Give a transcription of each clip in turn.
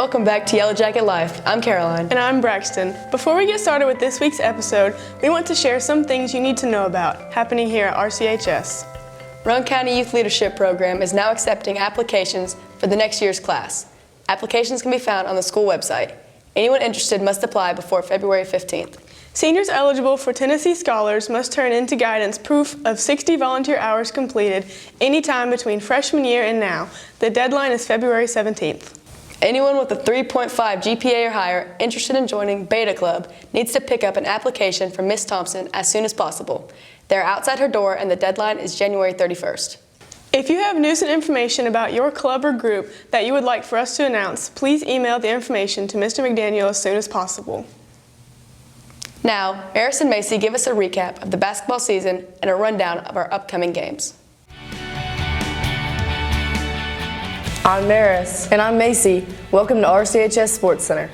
welcome back to Yellow Jacket Life. I'm Caroline. And I'm Braxton. Before we get started with this week's episode, we want to share some things you need to know about happening here at RCHS. Roane County Youth Leadership Program is now accepting applications for the next year's class. Applications can be found on the school website. Anyone interested must apply before February 15th. Seniors eligible for Tennessee Scholars must turn into guidance proof of 60 volunteer hours completed anytime between freshman year and now. The deadline is February 17th. Anyone with a 3.5 GPA or higher interested in joining Beta Club needs to pick up an application from Miss Thompson as soon as possible. They're outside her door and the deadline is January 31st. If you have news and information about your club or group that you would like for us to announce, please email the information to Mr. McDaniel as soon as possible. Now, Eris and Macy give us a recap of the basketball season and a rundown of our upcoming games. I'm Eris. And I'm Macy. Welcome to RCHS Sports Center.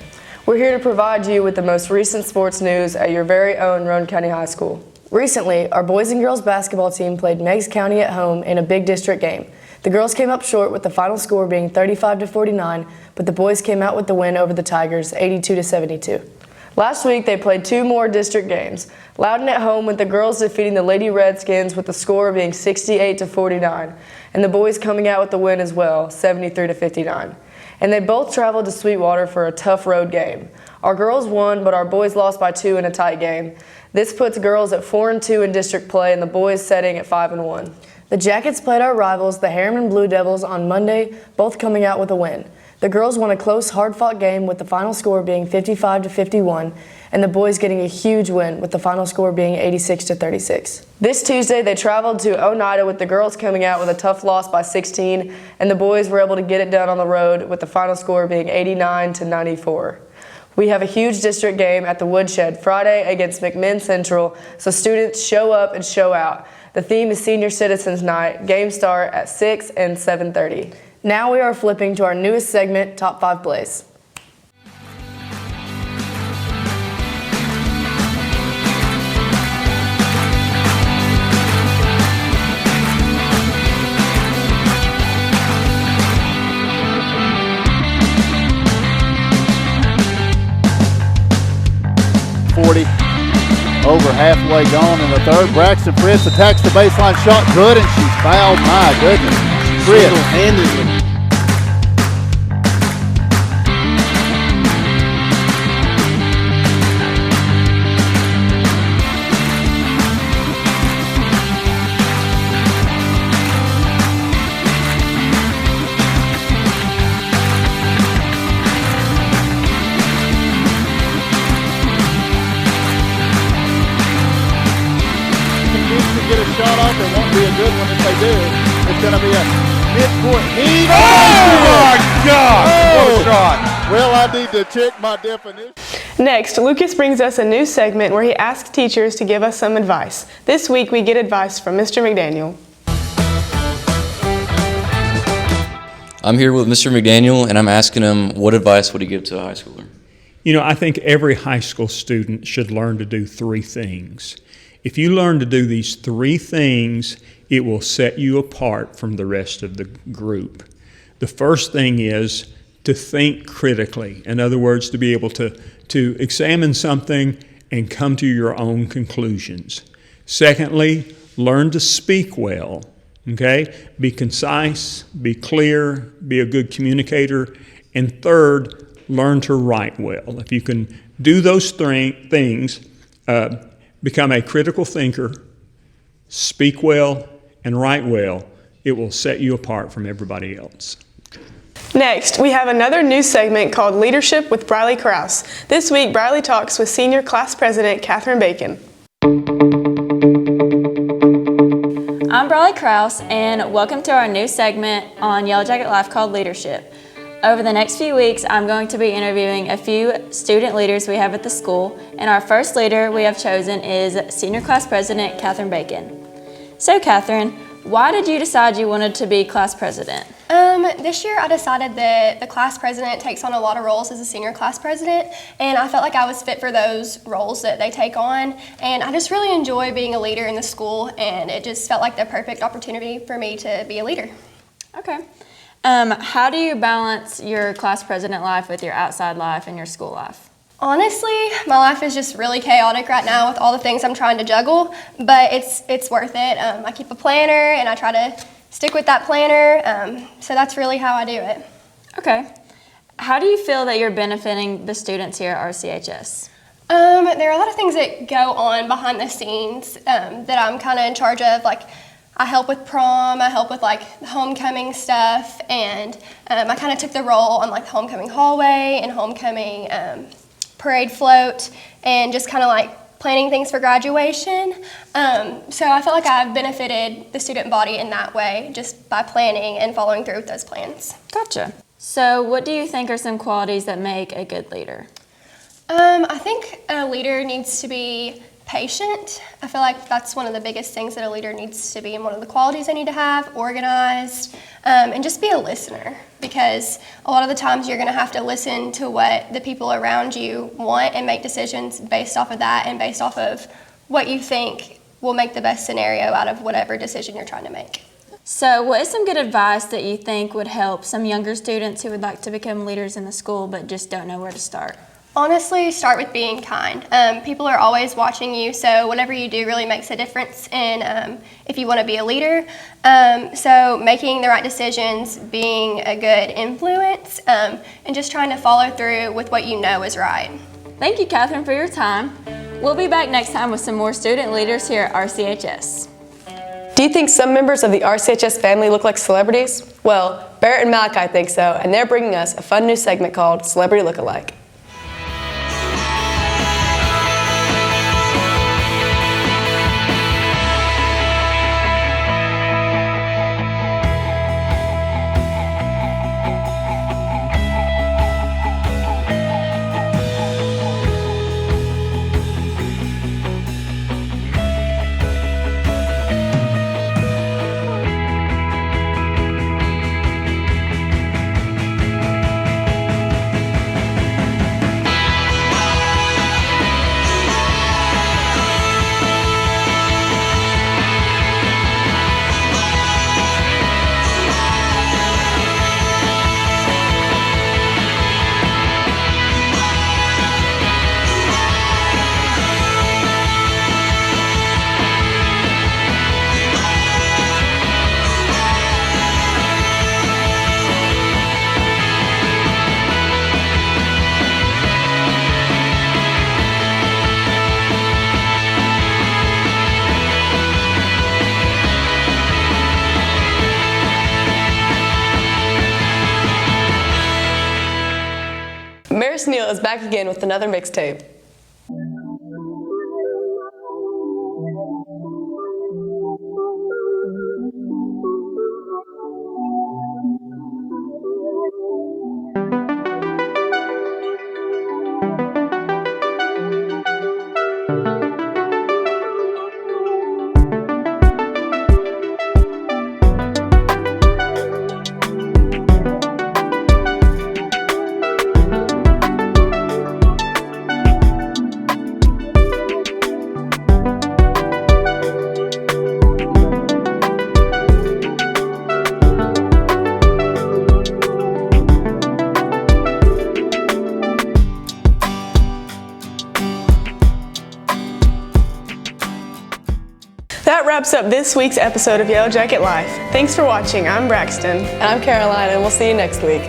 We're here to provide you with the most recent sports news at your very own Roane County High School. Recently, our boys and girls basketball team played Meigs County at home in a big district game. The girls came up short with the final score being 35-49, but the boys came out with the win over the Tigers 82-72. Last week, they played two more district games. Loudon at home with the girls defeating the Lady Redskins with the score being 68-49, and the boys coming out with the win as well, 73-59. And they both traveled to Sweetwater for a tough road game. Our girls won, but our boys lost by 2 in a tight game. This puts girls at 4-2 in district play and the boys setting at 5-1. The Jackets played our rivals, the Harriman Blue Devils, on Monday, both coming out with a win. The girls won a close, hard-fought game with the final score being 55-51, and the boys getting a huge win with the final score being 86-36. This Tuesday, they traveled to Oneida with the girls coming out with a tough loss by 16, and the boys were able to get it done on the road with the final score being 89-94. We have a huge district game at the Woodshed Friday against McMinn Central, so students show up and show out. The theme is Senior Citizens Night. Games start at 6 and 7:30. Now we are flipping to our newest segment, Top 5 Plays. Over halfway gone in the third. Braxton Fritz attacks the baseline shot. Good, and she's fouled. My goodness. Fritz. Single-handedly. Get a shot off, it won't be a good one if they do. It's going to be a midcourt heave. Oh my God! What a shot! Well, I need to check my definition. Next, Lucas brings us a new segment where he asks teachers to give us some advice. This week, we get advice from Mr. McDaniel. I'm here with Mr. McDaniel, and I'm asking him, what advice would he give to a high schooler? You know, I think every high school student should learn to do 3 things. If you learn to do these 3 things, it will set you apart from the rest of the group. The first thing is to think critically. In other words, to be able to examine something and come to your own conclusions. Secondly, learn to speak well. Okay? Be concise, be clear, be a good communicator. And third, learn to write well. If you can do those 3 things, become a critical thinker, speak well, and write well, it will set you apart from everybody else. Next, we have another new segment called Leadership with Briley Krause. This week, Briley talks with Senior Class President Catherine Bacon. I'm Briley Krause, and welcome to our new segment on Yellow Jacket Life called Leadership. Over the next few weeks, I'm going to be interviewing a few student leaders we have at the school, and our first leader we have chosen is Senior Class President Catherine Bacon. So Catherine, why did you decide you wanted to be class president? This year I decided that the class president takes on a lot of roles as a senior class president, and I felt like I was fit for those roles that they take on, and I just really enjoy being a leader in the school, and it just felt like the perfect opportunity for me to be a leader. Okay. How do you balance your class president life with your outside life and your school life? Honestly, my life is just really chaotic right now with all the things I'm trying to juggle, but it's worth it. I keep a planner and I try to stick with that planner, so that's really how I do it. Okay. How do you feel that you're benefiting the students here at RCHS? There are a lot of things that go on behind the scenes that I'm kind of in charge of. Like, I help with prom, I help with like the homecoming stuff, and I kind of took the role on like the homecoming hallway and homecoming parade float, and just kind of like planning things for graduation. So I feel like I've benefited the student body in that way, just by planning and following through with those plans. Gotcha. So what do you think are some qualities that make a good leader? I think a leader needs to be patient. I feel like that's one of the biggest things that a leader needs to be, and one of the qualities they need to have, organized, and just be a listener, because a lot of the times you're going to have to listen to what the people around you want and make decisions based off of that and based off of what you think will make the best scenario out of whatever decision you're trying to make. So what is some good advice that you think would help some younger students who would like to become leaders in the school but just don't know where to start? Honestly, start with being kind. People are always watching you, so whatever you do really makes a difference in if you want to be a leader. So making the right decisions, being a good influence, and just trying to follow through with what you know is right. Thank you, Catherine, for your time. We'll be back next time with some more student leaders here at RCHS. Do you think some members of the RCHS family look like celebrities? Well, Barrett and Malachi think so, and they're bringing us a fun new segment called Celebrity Lookalike. Maris Neal is back again with another mixtape. That wraps up this week's episode of Yellow Jacket Life. Thanks for watching. I'm Braxton. And I'm Caroline, and we'll see you next week.